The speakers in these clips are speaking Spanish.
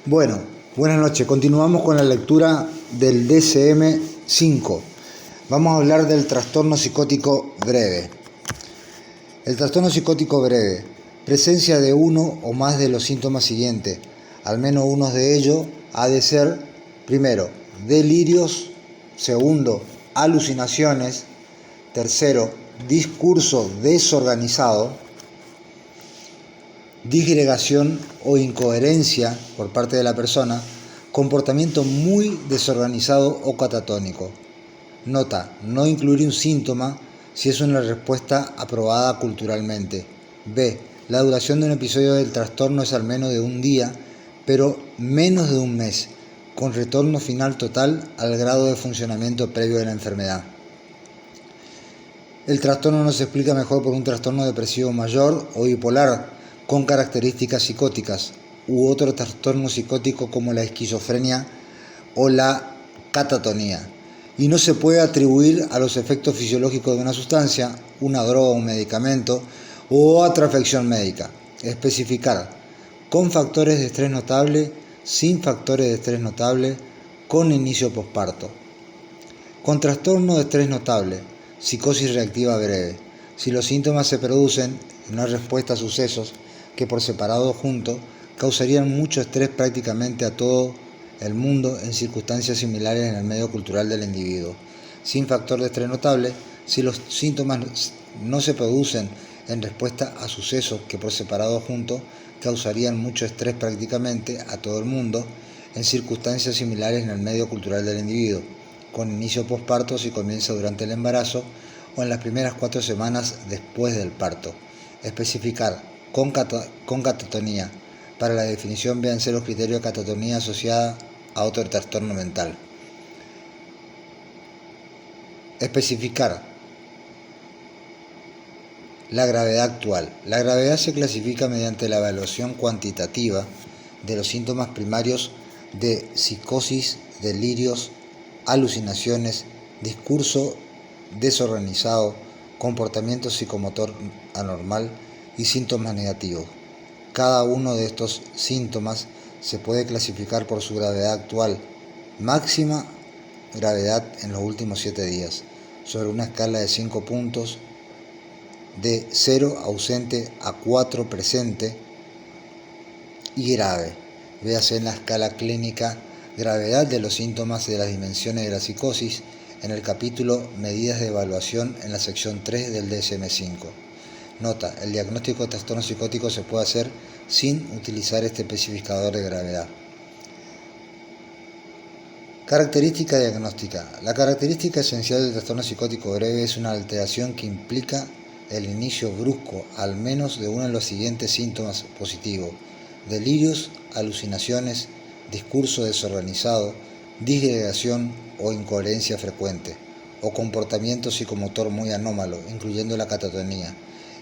Bueno, buenas noches. Continuamos con la lectura del DSM-5. Vamos a hablar del trastorno psicótico breve. El trastorno psicótico breve, presencia de uno o más de los síntomas siguientes. Al menos uno de ellos ha de ser, primero, delirios, segundo, alucinaciones, tercero, discurso desorganizado, disgregación o incoherencia por parte de la persona, comportamiento muy desorganizado o catatónico. Nota: no incluir un síntoma si es una respuesta aprobada culturalmente. B. La duración de un episodio del trastorno es al menos de un día, pero menos de un mes, con retorno final total al grado de funcionamiento previo de la enfermedad. El trastorno no se explica mejor por un trastorno depresivo mayor o bipolar con características psicóticas u otro trastorno psicótico como la esquizofrenia o la catatonía, y no se puede atribuir a los efectos fisiológicos de una sustancia, una droga, un medicamento u otra afección médica. Especificar: con factores de estrés notable, sin factores de estrés notable, con inicio posparto. Con trastorno de estrés notable, psicosis reactiva breve. Si los síntomas se producen en una respuesta a sucesos que por separado o juntos causarían mucho estrés prácticamente a todo el mundo en circunstancias similares en el medio cultural del individuo. Sin factor de estrés notable, si los síntomas no se producen en respuesta a sucesos que por separado o juntos causarían mucho estrés prácticamente a todo el mundo en circunstancias similares en el medio cultural del individuo, con inicio posparto si comienza durante el embarazo o en las primeras 4 semanas después del parto. Especificar: con catatonía. Para la definición, véanse los criterios de catatonía asociada a otro trastorno mental. Especificar la gravedad actual. La gravedad se clasifica mediante la evaluación cuantitativa de los síntomas primarios de psicosis, delirios, alucinaciones, discurso desorganizado, comportamiento psicomotor anormal y síntomas negativos. Cada uno de estos síntomas se puede clasificar por su gravedad actual, máxima gravedad en los últimos 7 días, sobre una escala de 5 puntos, de 0 ausente a 4 presente y grave. Véase en la escala clínica gravedad de los síntomas de las dimensiones de la psicosis en el capítulo Medidas de evaluación en la sección 3 del DSM-5. Nota: el diagnóstico de trastorno psicótico se puede hacer sin utilizar este especificador de gravedad. Característica diagnóstica. La característica esencial del trastorno psicótico breve es una alteración que implica el inicio brusco al menos de uno de los siguientes síntomas positivos: delirios, alucinaciones, discurso desorganizado, disgregación o incoherencia frecuente, o comportamiento psicomotor muy anómalo, incluyendo la catatonía.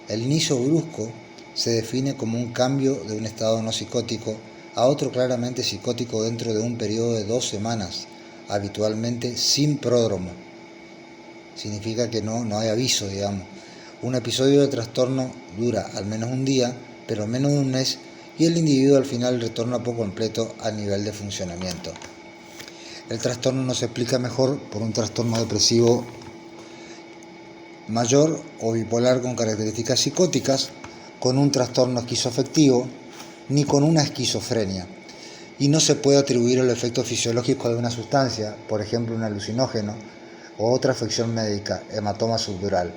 El inicio brusco se define como un cambio de un estado no psicótico a otro claramente psicótico dentro de un periodo de 2 semanas, habitualmente sin pródromo. Significa que no hay aviso, digamos. Un episodio de trastorno dura al menos un día, pero menos de un mes, y el individuo al final retorna por completo al nivel de funcionamiento. El trastorno no se explica mejor por un trastorno depresivo mayor o bipolar con características psicóticas, con un trastorno esquizoafectivo, ni con una esquizofrenia. Y no se puede atribuir el efecto fisiológico de una sustancia, por ejemplo un alucinógeno, o otra afección médica, hematoma subdural.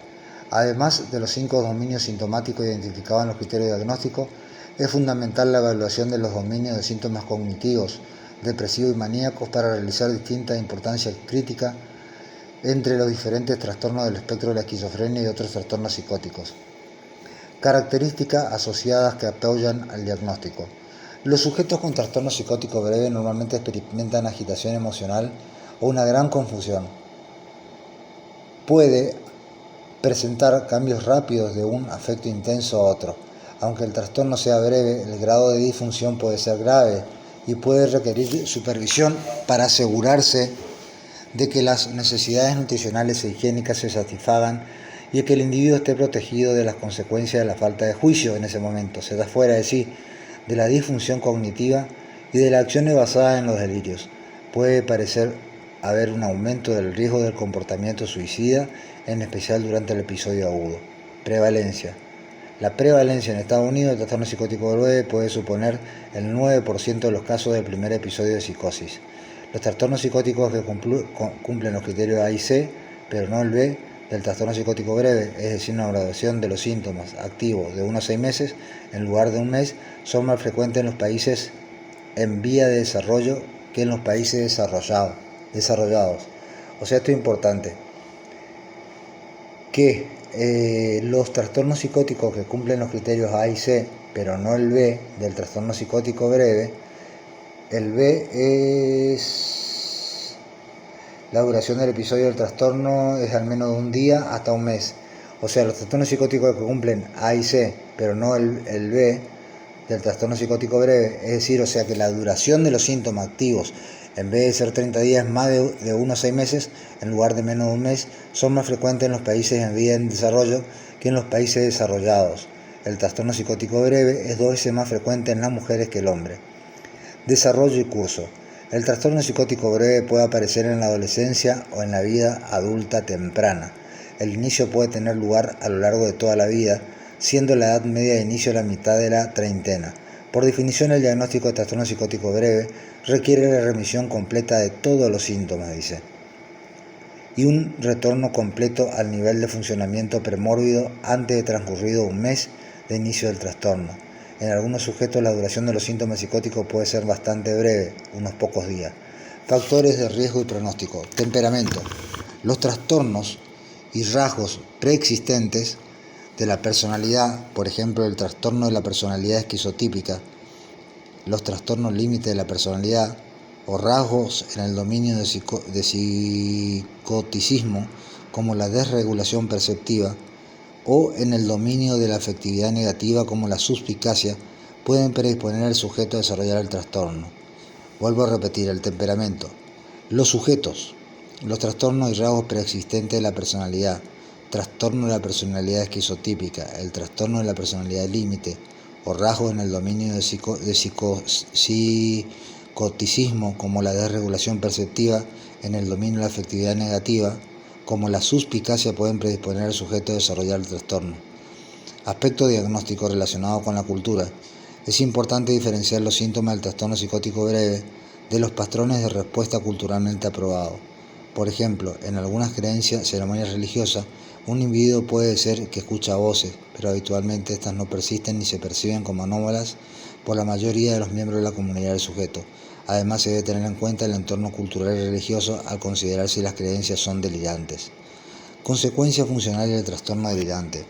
Además de los 5 dominios sintomáticos identificados en los criterios diagnósticos, es fundamental la evaluación de los dominios de síntomas cognitivos, depresivos y maníacos para realizar distintas importancias críticas entre los diferentes trastornos del espectro de la esquizofrenia y otros trastornos psicóticos. Características asociadas que apoyan al diagnóstico. Los sujetos con trastorno psicótico breve normalmente experimentan agitación emocional o una gran confusión. Puede presentar cambios rápidos de un afecto intenso a otro. Aunque el trastorno sea breve, el grado de disfunción puede ser grave y puede requerir supervisión para asegurarse de que las necesidades nutricionales e higiénicas se satisfagan y de que el individuo esté protegido de las consecuencias de la falta de juicio en ese momento. Se da fuera de sí, de la disfunción cognitiva y de las acciones basadas en los delirios. Puede parecer haber un aumento del riesgo del comportamiento suicida, en especial durante el episodio agudo. Prevalencia. La prevalencia en Estados Unidos del trastorno psicótico breve puede suponer el 9% de los casos del primer episodio de psicosis. Los trastornos psicóticos que cumplen los criterios A y C, pero no el B, del trastorno psicótico breve, es decir, una graduación de los síntomas activos de 1 a 6 meses en lugar de un mes, son más frecuentes en los países en vía de desarrollo que en los países desarrollados. O sea, esto es importante, que los trastornos psicóticos que cumplen los criterios A y C, pero no el B del trastorno psicótico breve, el B es la duración del episodio del trastorno es al menos de un día hasta un mes. O sea, los trastornos psicóticos que cumplen A y C, pero no el B del trastorno psicótico breve, es decir, o sea que la duración de los síntomas activos, en vez de ser 30 días, más de 1 a 6 meses, en lugar de menos de un mes, son más frecuentes en los países en vía de desarrollo que en los países desarrollados. El trastorno psicótico breve es 2 veces más frecuente en las mujeres que el hombre. Desarrollo y curso. El trastorno psicótico breve puede aparecer en la adolescencia o en la vida adulta temprana. El inicio puede tener lugar a lo largo de toda la vida, siendo la edad media de inicio la mitad de la treintena. Por definición, el diagnóstico de trastorno psicótico breve requiere la remisión completa de todos los síntomas, dice, y un retorno completo al nivel de funcionamiento premórbido antes de transcurrido un mes de inicio del trastorno. En algunos sujetos la duración de los síntomas psicóticos puede ser bastante breve, unos pocos días. Factores de riesgo y pronóstico. Temperamento. Los trastornos y rasgos preexistentes de la personalidad, por ejemplo el trastorno de la personalidad esquizotípica, los trastornos límite de la personalidad o rasgos en el dominio de psicoticismo como la desregulación perceptiva o en el dominio de la afectividad negativa como la suspicacia, pueden predisponer al sujeto a desarrollar el trastorno. Vuelvo a repetir, el temperamento. Los sujetos, los trastornos y rasgos preexistentes de la personalidad, trastorno de la personalidad esquizotípica, el trastorno de la personalidad límite o rasgos en el dominio de psicoticismo como la desregulación perceptiva, en el dominio de la afectividad negativa como la suspicacia, pueden predisponer al sujeto a desarrollar el trastorno. Aspecto diagnóstico relacionado con la cultura. Es importante diferenciar los síntomas del trastorno psicótico breve de los patrones de respuesta culturalmente aprobados. Por ejemplo, en algunas ceremonias religiosas, un individuo puede ser que escucha voces, pero habitualmente estas no persisten ni se perciben como anómalas por la mayoría de los miembros de la comunidad del sujeto. Además, se debe tener en cuenta el entorno cultural y religioso al considerar si las creencias son delirantes. Consecuencias funcionales del trastorno delirante.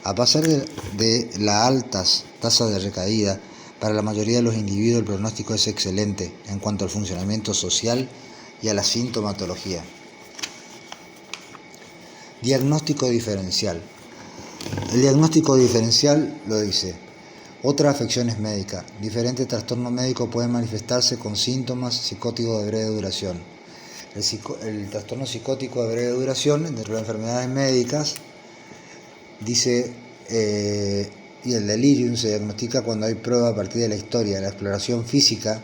A pesar de las altas tasas de recaída, para la mayoría de los individuos el pronóstico es excelente en cuanto al funcionamiento social y a la sintomatología. Diagnóstico diferencial. El diagnóstico diferencial lo dice. Otras afecciones médicas. Diferentes trastornos médicos pueden manifestarse con síntomas psicóticos de breve duración. El trastorno psicótico de breve duración, dentro de las enfermedades médicas, dice, y el delirium se diagnostica cuando hay pruebas a partir de la historia, la exploración física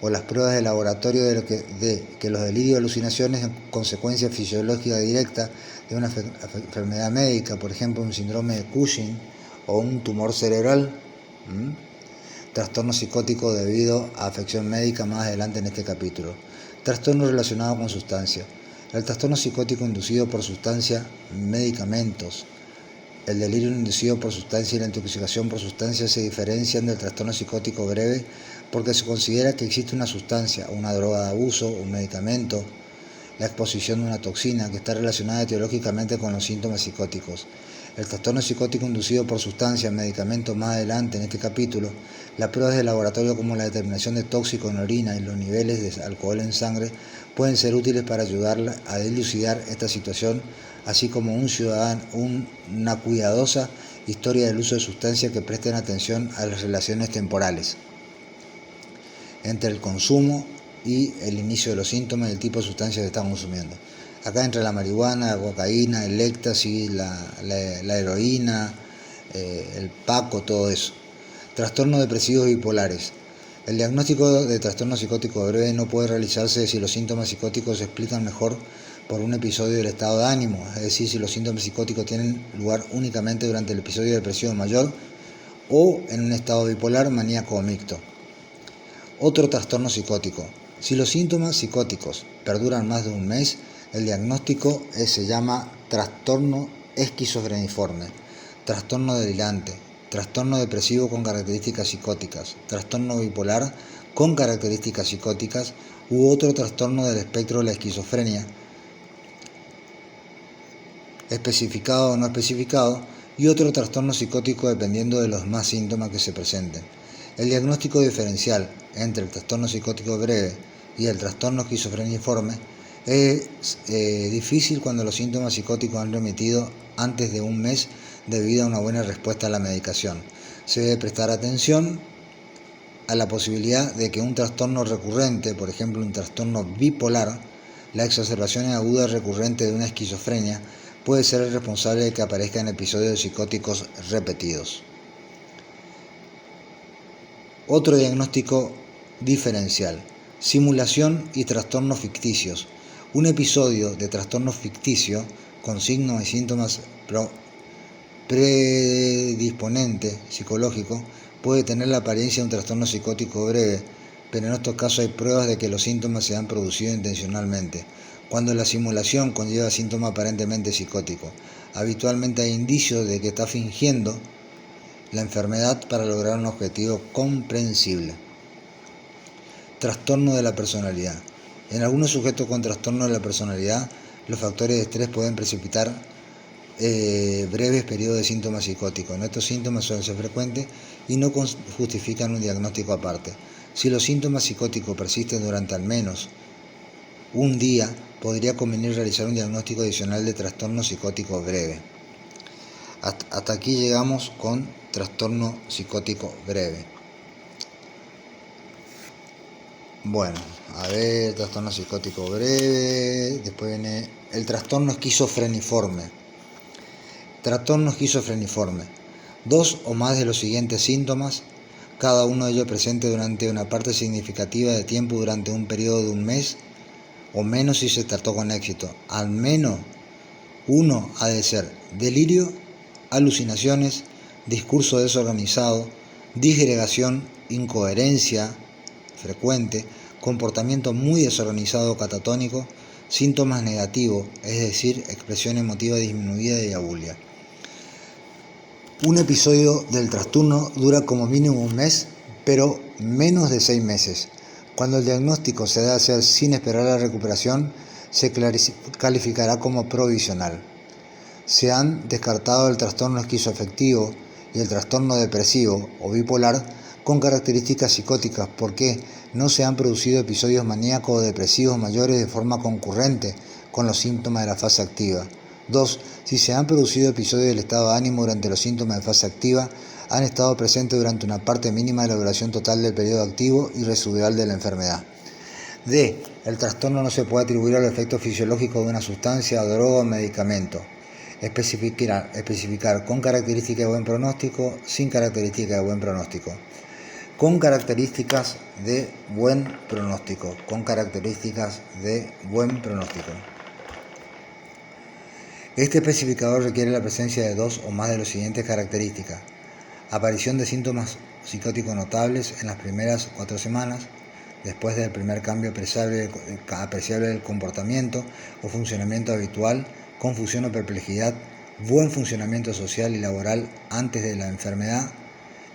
o las pruebas de laboratorio de que los delirios y alucinaciones son consecuencia fisiológica directa de una enfermedad médica, por ejemplo un síndrome de Cushing o un tumor cerebral. Trastorno psicótico debido a afección médica, más adelante en este capítulo. Trastorno relacionado con sustancias. El trastorno psicótico inducido por sustancia, medicamentos. El delirio inducido por sustancia y la intoxicación por sustancia se diferencian del trastorno psicótico breve porque se considera que existe una sustancia, una droga de abuso, un medicamento, la exposición de una toxina que está relacionada etiológicamente con los síntomas psicóticos. El trastorno psicótico inducido por sustancias, medicamentos, más adelante en este capítulo, las pruebas de laboratorio como la determinación de tóxico en orina y los niveles de alcohol en sangre pueden ser útiles para ayudarla a dilucidar esta situación, así como una cuidadosa historia del uso de sustancias que presten atención a las relaciones temporales entre el consumo y el inicio de los síntomas y el tipo de sustancia que están consumiendo. Acá entra la marihuana, la cocaína, el éxtasis, la heroína, el paco, todo eso. Trastornos depresivos bipolares. El diagnóstico de trastorno psicótico breve no puede realizarse si los síntomas psicóticos se explican mejor por un episodio del estado de ánimo, es decir, si los síntomas psicóticos tienen lugar únicamente durante el episodio depresivo mayor o en un estado bipolar, maníaco o mixto. Otro trastorno psicótico. Si los síntomas psicóticos perduran más de un mes, el diagnóstico se llama trastorno esquizofreniforme, trastorno delirante, trastorno depresivo con características psicóticas, trastorno bipolar con características psicóticas u otro trastorno del espectro de la esquizofrenia, especificado o no especificado, y otro trastorno psicótico dependiendo de los más síntomas que se presenten. El diagnóstico diferencial entre el trastorno psicótico breve y el trastorno esquizofreniforme es difícil cuando los síntomas psicóticos han remitido antes de un mes debido a una buena respuesta a la medicación. Se debe prestar atención a la posibilidad de que un trastorno recurrente, por ejemplo un trastorno bipolar, la exacerbación aguda recurrente de una esquizofrenia, puede ser el responsable de que aparezcan episodios psicóticos repetidos. Otro diagnóstico diferencial: simulación y trastornos ficticios. Un episodio de trastorno ficticio con signos y síntomas predisponente psicológico puede tener la apariencia de un trastorno psicótico breve, pero en estos casos hay pruebas de que los síntomas se han producido intencionalmente. Cuando la simulación conlleva síntomas aparentemente psicóticos, habitualmente hay indicios de que está fingiendo la enfermedad para lograr un objetivo comprensible. Trastorno de la personalidad. En algunos sujetos con trastorno de la personalidad, los factores de estrés pueden precipitar breves periodos de síntomas psicóticos. Estos síntomas suelen ser frecuentes y no justifican un diagnóstico aparte. Si los síntomas psicóticos persisten durante al menos un día, podría convenir realizar un diagnóstico adicional de trastorno psicótico breve. Hasta aquí llegamos con trastorno psicótico breve. Bueno, a ver, trastorno psicótico breve. Después viene el trastorno esquizofreniforme. Trastorno esquizofreniforme. 2 o más de los siguientes síntomas, cada uno de ellos presente durante una parte significativa de tiempo durante un periodo de un mes o menos si se trató con éxito. Al menos uno ha de ser delirio, alucinaciones, discurso desorganizado, disgregación, incoherencia frecuente, comportamiento muy desorganizado catatónico, síntomas negativos, es decir, expresión emotiva disminuida y abulia. Un episodio del trastorno dura como mínimo un mes, pero menos de 6 meses. Cuando el diagnóstico se debe hacer sin esperar la recuperación, se calificará como provisional. Se han descartado el trastorno esquizoafectivo y el trastorno depresivo o bipolar con características psicóticas porque no se han producido episodios maníacos o depresivos mayores de forma concurrente con los síntomas de la fase activa. 2. Si se han producido episodios del estado de ánimo durante los síntomas de fase activa, han estado presentes durante una parte mínima de la duración total del periodo activo y residual de la enfermedad. D. El trastorno no se puede atribuir a los efectos fisiológicos de una sustancia, droga o medicamento. Especificar con características de buen pronóstico, sin características de buen pronóstico. Con características de buen pronóstico. Con características de buen pronóstico. Este especificador requiere la presencia de 2 o más de las siguientes características: aparición de síntomas psicóticos notables en las primeras 4 semanas, después del primer cambio apreciable del comportamiento o funcionamiento habitual, confusión o perplejidad, buen funcionamiento social y laboral antes de la enfermedad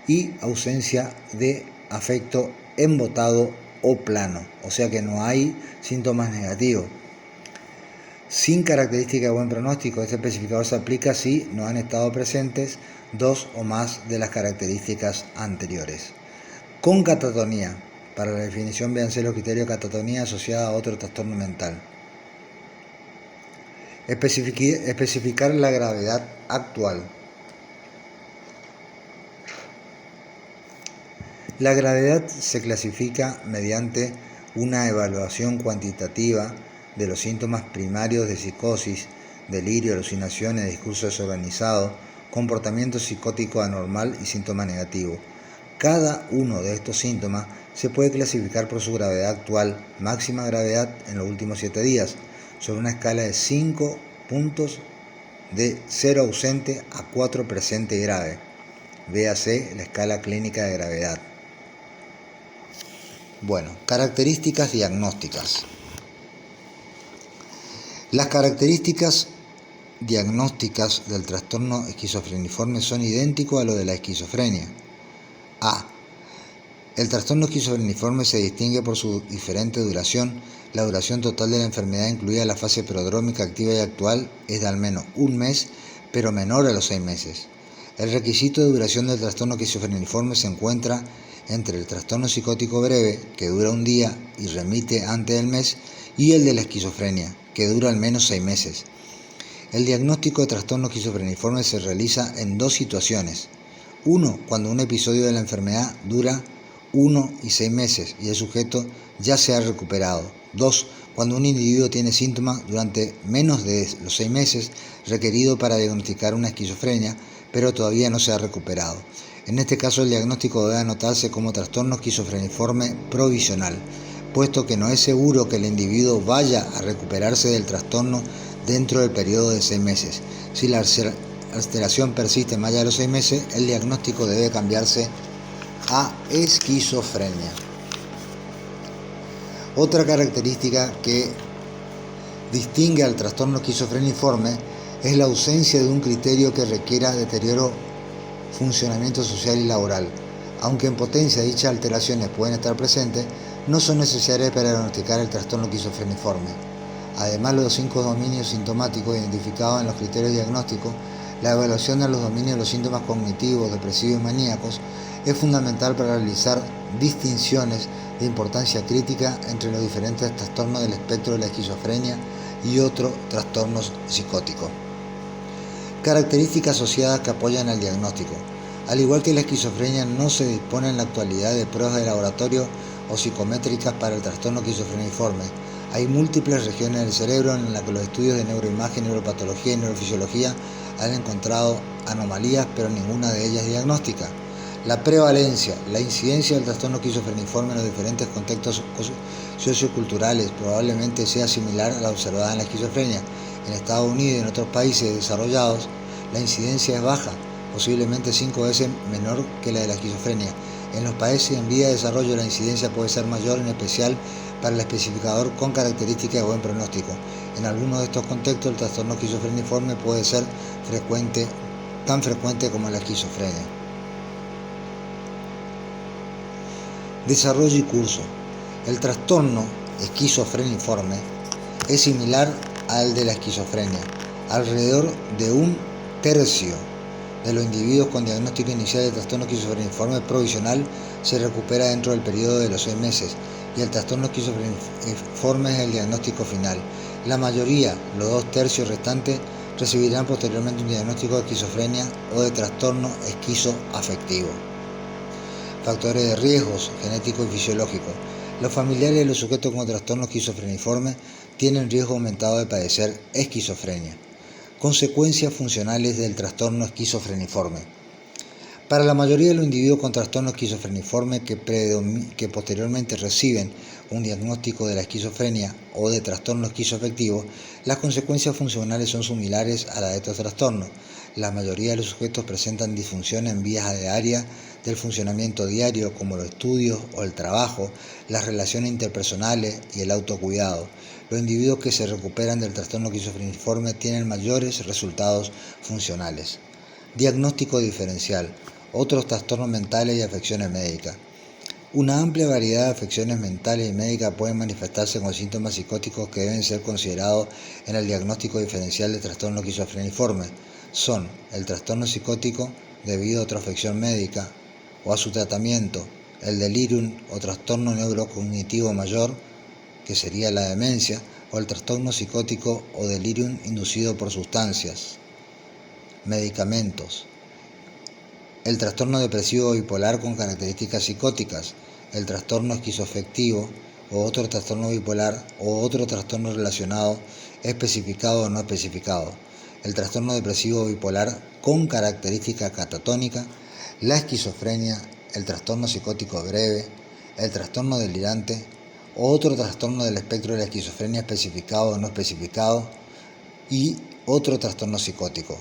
y ausencia de afecto embotado o plano, o sea que no hay síntomas negativos. Sin característica de buen pronóstico, este especificador se aplica si no han estado presentes 2 o más de las características anteriores. Con catatonía, para la definición véanse los criterios de catatonía asociada a otro trastorno mental. Especificar la gravedad actual. La gravedad se clasifica mediante una evaluación cuantitativa de los síntomas primarios de psicosis, delirio, alucinaciones, discurso desorganizado, comportamiento psicótico anormal y síntomas negativos. Cada uno de estos síntomas se puede clasificar por su gravedad actual, máxima gravedad en los últimos 7 días, sobre una escala de 5 puntos de 0 ausente a 4 presente y grave. Véase la escala clínica de gravedad. Bueno, características diagnósticas. Las características diagnósticas del trastorno esquizofreniforme son idénticos a lo de la esquizofrenia. A. El trastorno esquizofreniforme se distingue por su diferente duración. La duración total de la enfermedad, incluida la fase prodrómica activa y actual, es de al menos un mes, pero menor a los 6 meses. El requisito de duración del trastorno esquizofreniforme se encuentra entre el trastorno psicótico breve, que dura un día y remite antes del mes, y el de la esquizofrenia, que dura al menos 6 meses. El diagnóstico de trastorno esquizofreniforme se realiza en 2 situaciones. 1. Cuando un episodio de la enfermedad dura 1 y 6 meses y el sujeto ya se ha recuperado. 2. Cuando un individuo tiene síntomas durante menos de los 6 meses requerido para diagnosticar una esquizofrenia, pero todavía no se ha recuperado. En este caso, el diagnóstico debe anotarse como trastorno esquizofreniforme provisional, puesto que no es seguro que el individuo vaya a recuperarse del trastorno dentro del periodo de 6 meses. Si la alteración persiste más allá de los 6 meses, el diagnóstico debe cambiarse a esquizofrenia. Otra característica que distingue al trastorno esquizofreniforme es la ausencia de un criterio que requiera deterioro funcionamiento social y laboral. Aunque en potencia dichas alteraciones pueden estar presentes, no son necesarias para diagnosticar el trastorno esquizofreniforme. Además, los 5 dominios sintomáticos identificados en los criterios diagnósticos, la evaluación de los dominios de los síntomas cognitivos, depresivos y maníacos es fundamental para realizar distinciones de importancia crítica entre los diferentes trastornos del espectro de la esquizofrenia y otros trastornos psicóticos. Características asociadas que apoyan al diagnóstico. Al igual que la esquizofrenia, no se dispone en la actualidad de pruebas de laboratorio o psicométricas para el trastorno esquizofreniforme. Hay múltiples regiones del cerebro en las que los estudios de neuroimagen, neuropatología y neurofisiología han encontrado anomalías, pero ninguna de ellas diagnóstica. La prevalencia, la incidencia del trastorno esquizofreniforme en los diferentes contextos socioculturales probablemente sea similar a la observada en la esquizofrenia. En Estados Unidos y en otros países desarrollados, la incidencia es baja, posiblemente 5 veces menor que la de la esquizofrenia. En los países en vía de desarrollo la incidencia puede ser mayor, en especial para el especificador con características de buen pronóstico. En algunos de estos contextos el trastorno esquizofreniforme puede ser tan frecuente como la esquizofrenia. Desarrollo y curso. El trastorno esquizofreniforme es similar al de la esquizofrenia. Alrededor de 1/3 de los individuos con diagnóstico inicial de trastorno esquizofreniforme provisional se recupera dentro del periodo de los 6 meses y el trastorno esquizofreniforme es el diagnóstico final. La mayoría, los 2/3 restantes, recibirán posteriormente un diagnóstico de esquizofrenia o de trastorno esquizoafectivo. Factores de riesgos genéticos y fisiológicos. Los familiares de los sujetos con trastorno esquizofreniforme tienen riesgo aumentado de padecer esquizofrenia. Consecuencias funcionales del trastorno esquizofreniforme. Para la mayoría de los individuos con trastorno esquizofreniforme que posteriormente reciben un diagnóstico de la esquizofrenia o de trastorno esquizoafectivo, las consecuencias funcionales son similares a las de estos trastornos. La mayoría de los sujetos presentan disfunción en vías áreas del funcionamiento diario, como los estudios o el trabajo, las relaciones interpersonales y el autocuidado. Los individuos que se recuperan del trastorno esquizofreniforme tienen mayores resultados funcionales. Diagnóstico diferencial. Otros trastornos mentales y afecciones médicas. Una amplia variedad de afecciones mentales y médicas pueden manifestarse con síntomas psicóticos que deben ser considerados en el diagnóstico diferencial de trastorno esquizofreniforme. Son el trastorno psicótico debido a otra afección médica o a su tratamiento, el delirium o trastorno neurocognitivo mayor, que sería la demencia, o el trastorno psicótico o delirium inducido por sustancias, medicamentos, el trastorno depresivo bipolar con características psicóticas, el trastorno esquizoafectivo o otro trastorno bipolar o otro trastorno relacionado especificado o no especificado, el trastorno depresivo bipolar con característica catatónica, la esquizofrenia, el trastorno psicótico breve, el trastorno delirante o otro trastorno del espectro de la esquizofrenia especificado o no especificado y otro trastorno psicótico.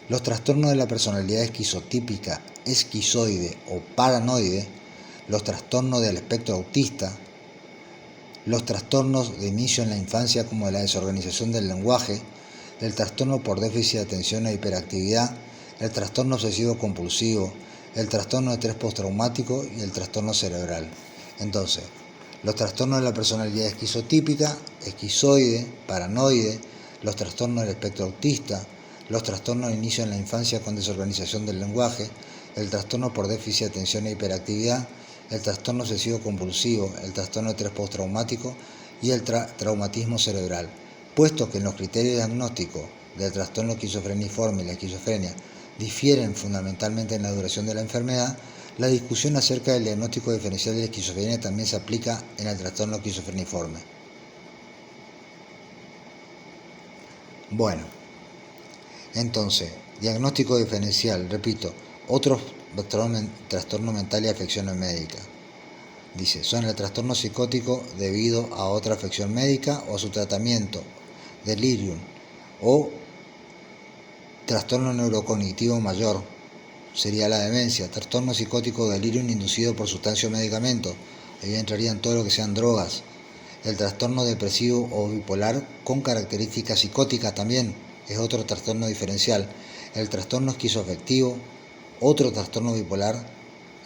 Los trastornos de la personalidad esquizotípica, esquizoide o paranoide, los trastornos del espectro autista, los trastornos de inicio en la infancia como la desorganización del lenguaje, el trastorno por déficit de atención e hiperactividad, el trastorno obsesivo compulsivo, el trastorno de estrés postraumático y el trastorno cerebral. Entonces, los trastornos de la personalidad esquizotípica, esquizoide, paranoide, los trastornos del espectro autista, los trastornos de inicio en la infancia con desorganización del lenguaje, el trastorno por déficit de atención e hiperactividad, el trastorno obsesivo compulsivo, el trastorno de estrés postraumático y el traumatismo cerebral. Puesto que en los criterios diagnósticos del trastorno esquizofreniforme y la esquizofrenia difieren fundamentalmente en la duración de la enfermedad, la discusión acerca del diagnóstico diferencial de la esquizofrenia también se aplica en el trastorno esquizofreniforme. Bueno, entonces, diagnóstico diferencial, repito, otros trastornos mentales y afecciones médicas. Dice, son el trastorno psicótico debido a otra afección médica o a su tratamiento, delirium, o trastorno neurocognitivo mayor, sería la demencia, trastorno psicótico delirium inducido por sustancia o medicamento, ahí entrarían todo lo que sean drogas, el trastorno depresivo o bipolar con características psicóticas también, es otro trastorno diferencial, el trastorno esquizoafectivo, otro trastorno bipolar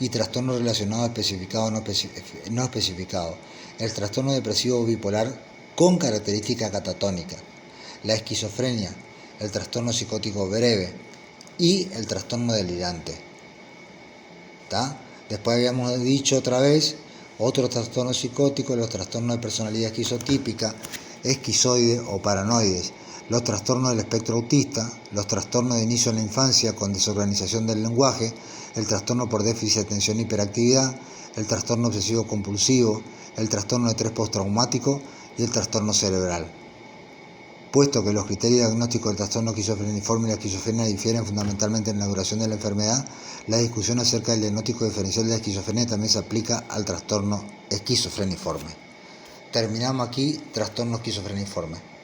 y trastorno relacionado especificado o no especificado, el trastorno depresivo bipolar con característica catatónica, la esquizofrenia, el trastorno psicótico breve y el trastorno delirante. ¿Tá? Después habíamos dicho otra vez otro trastorno psicótico, los trastornos de personalidad esquizotípica, esquizoide o paranoides, los trastornos del espectro autista, los trastornos de inicio en la infancia con desorganización del lenguaje, el trastorno por déficit de atención e hiperactividad, el trastorno obsesivo compulsivo, el trastorno de estrés postraumático y el trastorno cerebral. Puesto que los criterios diagnósticos del trastorno esquizofreniforme y la esquizofrenia difieren fundamentalmente en la duración de la enfermedad, la discusión acerca del diagnóstico diferencial de la esquizofrenia también se aplica al trastorno esquizofreniforme. Terminamos aquí, trastorno esquizofreniforme.